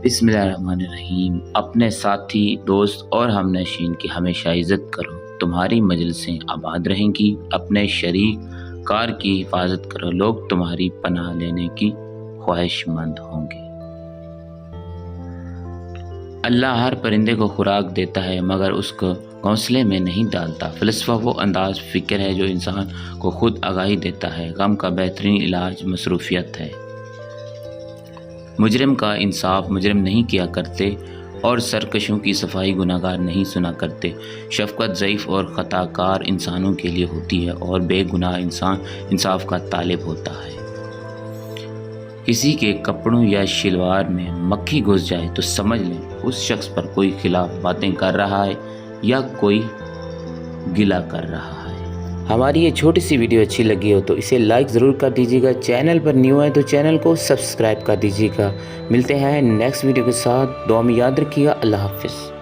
बिस्मिल्लाहिर्रहमानिर्रहीम। अपने साथी, दोस्त और हमनशीन की हमेशा इज़्ज़त करो, तुम्हारी मजलिसें आबाद रहेंगी। अपने शरीक कार की हिफाजत करो, लोग तुम्हारी पनाह लेने की ख्वाहिशमंद होंगे। अल्लाह हर परिंदे को खुराक देता है मगर उसको घोंसले में नहीं डालता। फ़लसफ़ा वो अंदाज़ फ़िक्र है जो इंसान को खुद आगाही देता है। गम का बेहतरीन इलाज मसरूफ़ियत है। मुजरिम का इंसाफ मुजरिम नहीं किया करते और सरकशों की सफाई गुनाहगार नहीं सुना करते। शफ़क़त ज़ईफ़ और ख़ताकार इंसानों के लिए होती है और बेगुनाह इंसान इंसाफ का तालिब होता है। किसी के कपड़ों या शलवार में मक्खी घुस जाए तो समझ लें उस शख्स पर कोई खिलाफ बातें कर रहा है या कोई गिला कर रहा है। हमारी ये छोटी सी वीडियो अच्छी लगी हो तो इसे लाइक ज़रूर कर दीजिएगा। चैनल पर न्यू है तो चैनल को सब्सक्राइब कर दीजिएगा। मिलते हैं नेक्स्ट वीडियो के साथ। दुआ में याद रखिएगा। अल्लाह हाफ़िज़।